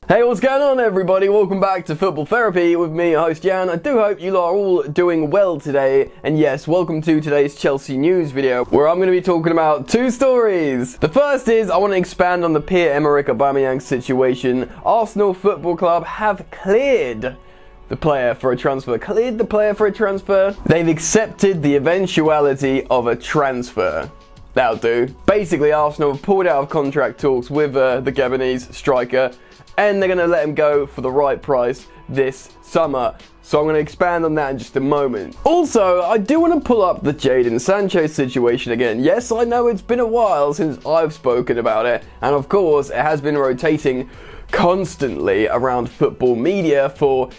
Hey, what's going on everybody? Welcome back to Football Therapy with me, your host Jan. I do hope you are all doing well today. And yes, welcome to today's Chelsea news video, where I'm going to be talking about two stories. The first is, I want to expand on the Pierre-Emerick Aubameyang situation. Arsenal Football Club have cleared the player for a transfer. They've accepted the eventuality of a transfer. That'll do. Basically, Arsenal have pulled out of contract talks with the Gabonese striker, and they're going to let him go for the right price this summer. So I'm going to expand on that in just a moment. Also, I do want to pull up the Jadon Sancho situation again. Yes, I know it's been a while since I've spoken about it, and of course, it has been rotating constantly around football media for,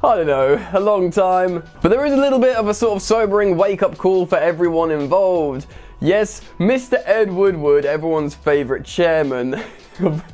I don't know, a long time. But there is a little bit of a sort of sobering wake-up call for everyone involved. Yes, Mr. Ed Woodward, everyone's favourite chairman of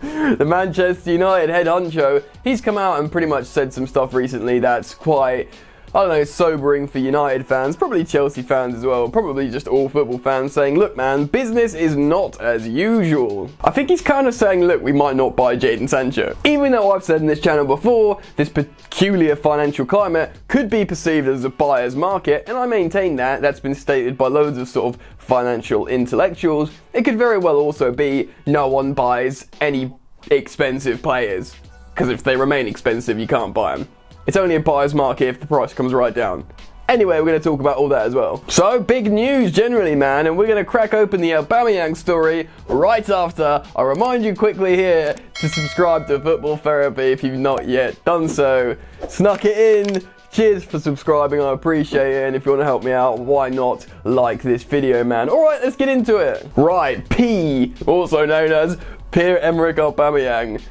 the Manchester United head honcho, he's come out and pretty much said some stuff recently that's quite, I don't know, sobering for United fans, probably Chelsea fans as well, probably just all football fans, saying, look man, business is not as usual. I think he's kind of saying, look, we might not buy Jadon Sancho. Even though I've said in this channel before, this peculiar financial climate could be perceived as a buyer's market, and I maintain that. That's been stated by loads of sort of financial intellectuals. It could very well also be no one buys any expensive players, because if they remain expensive, you can't buy them. It's only a buyer's market if the price comes right down. Anyway, we're going to talk about all that as well. So, big news generally, man, and we're going to crack open the Aubameyang story right after I remind you quickly here to subscribe to Football Therapy if you've not yet done so. Snuck it in. Cheers for subscribing, I appreciate it, and if you want to help me out, why not like this video, man? Alright, let's get into it. Right, P, also known as Pierre-Emerick Aubameyang.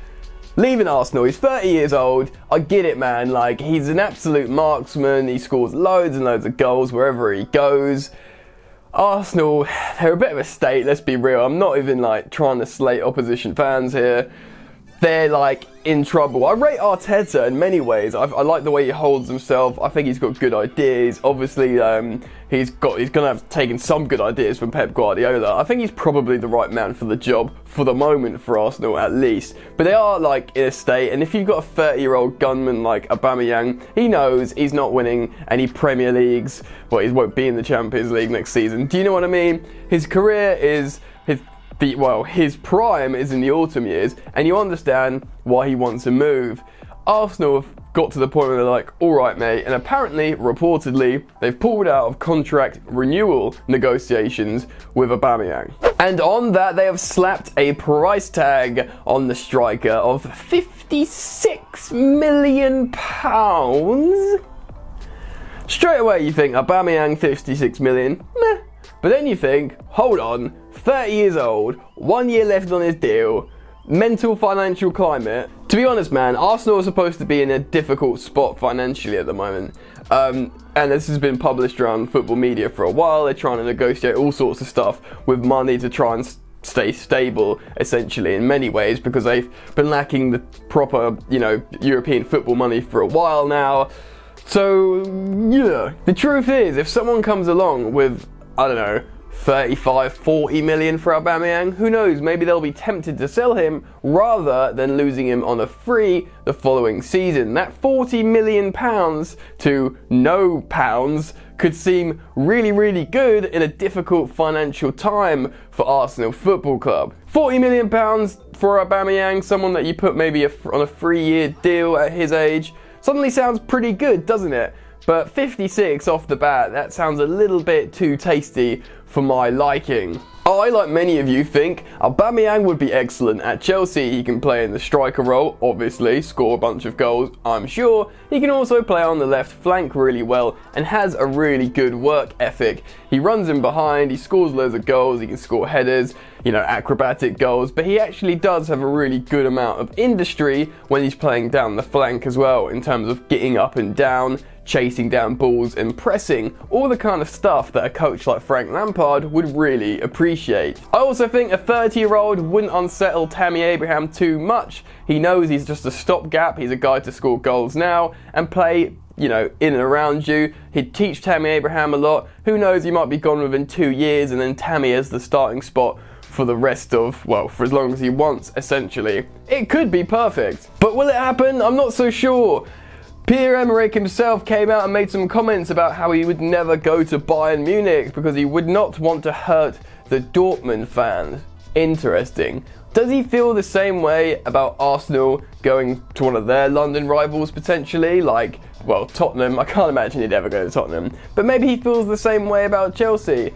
Leaving Arsenal, he's 30 years old. I get it, man, like, he's an absolute marksman. He scores loads and loads of goals wherever he goes. Arsenal, they're a bit of a state, let's be real. I'm not even, like, trying to slate opposition fans here. They're, like, in trouble. I rate Arteta in many ways. I like the way he holds himself. I think he's got good ideas. Obviously, he's going to have taken some good ideas from Pep Guardiola. I think he's probably the right man for the job for the moment for Arsenal, at least. But they are, like, in a state, and if you've got a 30-year-old gunman like Aubameyang, he knows he's not winning any Premier Leagues. Well, he won't be in the Champions League next season. Do you know what I mean? His career is... his prime is in the autumn years, and you understand why he wants to move. Arsenal have got to the point where they're like, alright mate, and apparently, reportedly, they've pulled out of contract renewal negotiations with Aubameyang. And on that, they have slapped a price tag on the striker of £56 million. Straight away you think, Aubameyang, 56 million, meh. But then you think, hold on, 30 years old, 1 year left on his deal, mental financial climate. To be honest, man, Arsenal are supposed to be in a difficult spot financially at the moment. And this has been published around football media for a while. They're trying to negotiate all sorts of stuff with money to try and stay stable, essentially, in many ways, because they've been lacking the proper, European football money for a while now. So, yeah, the truth is, if someone comes along with, I don't know, 35, 40 million for Aubameyang, who knows, maybe they'll be tempted to sell him rather than losing him on a free the following season. That 40 million pounds to no pounds could seem really, really good in a difficult financial time for Arsenal Football Club. 40 million pounds for Aubameyang, someone that you put maybe on a 3-year deal at his age, suddenly sounds pretty good, doesn't it? But 56 off the bat, that sounds a little bit too tasty for my liking. I, like many of you, think Aubameyang would be excellent at Chelsea. He can play in the striker role, obviously, score a bunch of goals, I'm sure. He can also play on the left flank really well and has a really good work ethic. He runs in behind, he scores loads of goals, he can score headers, acrobatic goals, but he actually does have a really good amount of industry when he's playing down the flank as well, in terms of getting up and down, chasing down balls and pressing, all the kind of stuff that a coach like Frank Lampard would really appreciate. I also think a 30-year-old wouldn't unsettle Tammy Abraham too much. He knows he's just a stopgap, he's a guy to score goals now and play, in and around you. He'd teach Tammy Abraham a lot. Who knows, he might be gone within 2 years and then Tammy has the starting spot for the rest of, well, for as long as he wants, essentially. It could be perfect. But will it happen? I'm not so sure. Pierre-Emerick himself came out and made some comments about how he would never go to Bayern Munich because he would not want to hurt the Dortmund fans. Interesting. Does he feel the same way about Arsenal going to one of their London rivals potentially? Like, well, Tottenham. I can't imagine he'd ever go to Tottenham. But maybe he feels the same way about Chelsea.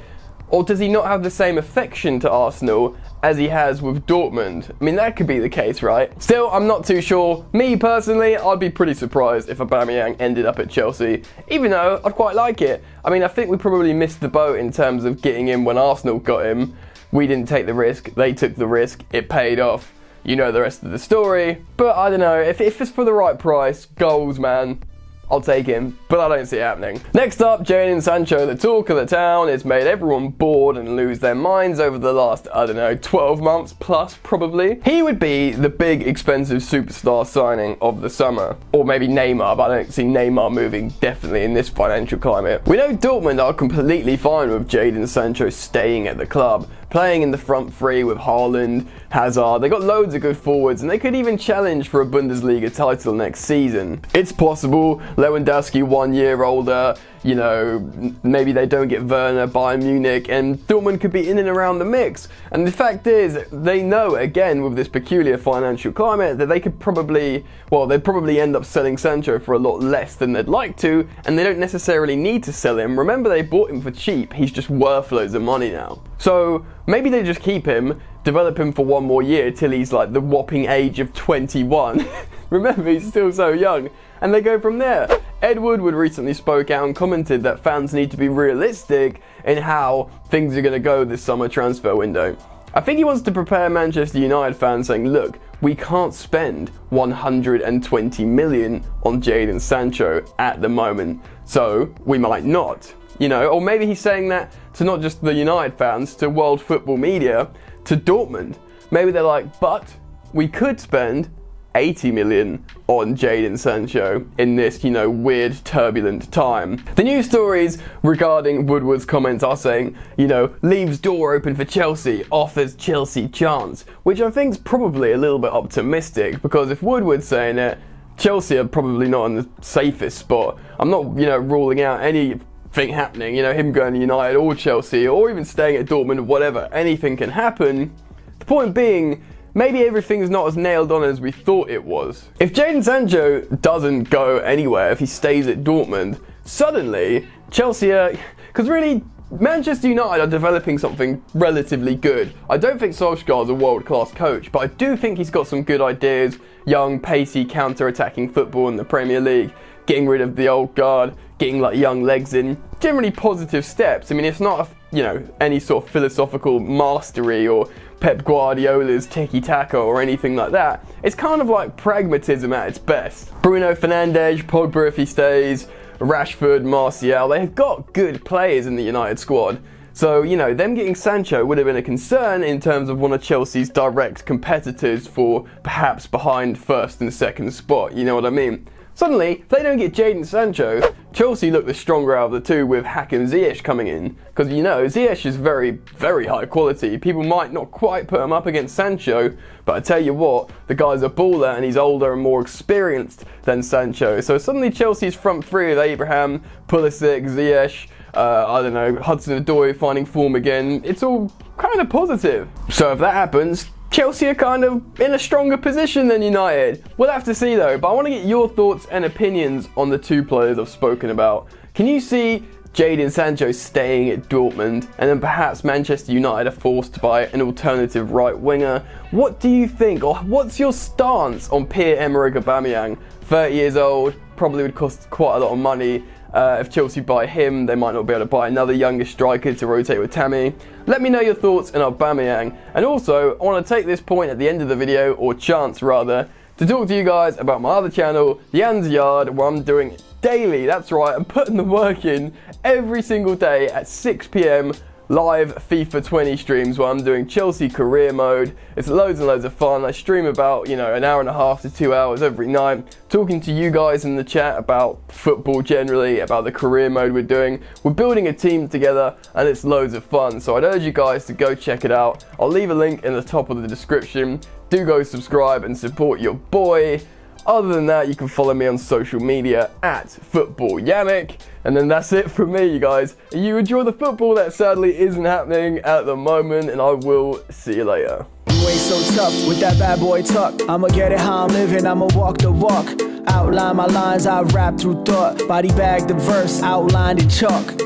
Or does he not have the same affection to Arsenal as he has with Dortmund? I mean, that could be the case, right? Still, I'm not too sure. Me, personally, I'd be pretty surprised if Aubameyang ended up at Chelsea, even though I'd quite like it. I mean, I think we probably missed the boat in terms of getting him when Arsenal got him. We didn't take the risk, they took the risk, it paid off. You know the rest of the story. But I don't know, if it's for the right price, goals, man, I'll take him, but I don't see it happening. Next up, Jadon Sancho, the talk of the town. It's made everyone bored and lose their minds over the last, I don't know, 12 months plus, probably. He would be the big, expensive superstar signing of the summer. Or maybe Neymar, but I don't see Neymar moving, definitely, in this financial climate. We know Dortmund are completely fine with Jadon Sancho staying at the club, playing in the front three with Haaland, Hazard. They got loads of good forwards, and they could even challenge for a Bundesliga title next season. It's possible. Lewandowski 1 year older, you know, maybe they don't get Werner, Bayern Munich, and Dortmund could be in and around the mix. And the fact is, they know, again, with this peculiar financial climate, that they could probably, well, they'd probably end up selling Sancho for a lot less than they'd like to, and they don't necessarily need to sell him. Remember, they bought him for cheap. He's just worth loads of money now. So maybe they just keep him, develop him for 1 more year till he's like the whopping age of 21. Remember, he's still so young. And they go from there. Ed Woodward recently spoke out and commented that fans need to be realistic in how things are going to go this summer transfer window. I think he wants to prepare Manchester United fans, saying, look, we can't spend 120 million on Jadon Sancho at the moment, so we might not. You know, or maybe he's saying that to not just the United fans, to world football media, to Dortmund. Maybe they're like, but we could spend 80 million on Jadon Sancho in this, you know, weird, turbulent time. The news stories regarding Woodward's comments are saying, you know, leaves door open for Chelsea, offers Chelsea chance, which I think is probably a little bit optimistic, because if Woodward's saying it, Chelsea are probably not in the safest spot. I'm not, you know, ruling out anything happening, you know, him going to United or Chelsea, or even staying at Dortmund, whatever. Anything can happen. The point being, maybe everything's not as nailed on as we thought it was. If Jadon Sancho doesn't go anywhere, if he stays at Dortmund, suddenly Chelsea are, because really Manchester United are developing something relatively good. I don't think Solskjaer's a world-class coach, but I do think he's got some good ideas, young, pacey, counter-attacking football in the Premier League, getting rid of the old guard, getting like young legs in, generally positive steps. I mean, it's not, you know, any sort of philosophical mastery or Pep Guardiola's tiki-taka or anything like that. It's kind of like pragmatism at its best. Bruno Fernandes, Pogba if he stays, Rashford, Martial, they've got good players in the United squad. So, you know, them getting Sancho would have been a concern in terms of one of Chelsea's direct competitors for perhaps behind first and second spot, you know what I mean? Suddenly, if they don't get Jadon Sancho, Chelsea look the stronger out of the two with Hakim Ziyech coming in. Because, you know, Ziyech is very, very high quality. People might not quite put him up against Sancho, but I tell you what, the guy's a baller and he's older and more experienced than Sancho. So suddenly Chelsea's front three of Abraham, Pulisic, Ziyech, I don't know, Hudson-Odoi finding form again, it's all kind of positive. So if that happens, Chelsea are kind of in a stronger position than United. We'll have to see though, but I want to get your thoughts and opinions on the two players I've spoken about. Can you see Jadon Sancho staying at Dortmund, and then perhaps Manchester United are forced to buy an alternative right winger? What do you think, or what's your stance on Pierre-Emerick Aubameyang? 30 years old, probably would cost quite a lot of money. If Chelsea buy him, they might not be able to buy another younger striker to rotate with Tammy. Let me know your thoughts on Aubameyang. And also, I want to take this point at the end of the video, or chance rather, to talk to you guys about my other channel, Jan's Yard, where I'm doing daily, that's right, I'm putting the work in every single day at 6 PM live FIFA 20 streams where I'm doing Chelsea career mode. It's loads and loads of fun. I stream about, an hour and a half to 2 hours every night, talking to you guys in the chat about football generally, about the career mode we're doing. We're building a team together and it's loads of fun, so I'd urge you guys to go check it out. I'll leave a link in the top of the description. Do go subscribe and support your boy. Other than that, you can follow me on social media at FootballYannick. And then that's it from me, you guys. You enjoy the football that sadly isn't happening at the moment, and I will see you later. You ain't so tough with that bad boy talk. I'ma get it how I'm living, I'ma walk the walk. Outline my lines, I rap through thought. Body bag the verse, outlined in chalk.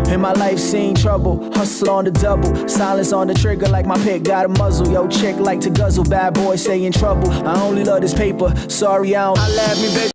In my life seen trouble, hustle on the double. Silence on the trigger like my pick got a muzzle. Yo, chick like to guzzle, bad boy stay in trouble. I only love this paper, sorry I don't. I laugh me, baby.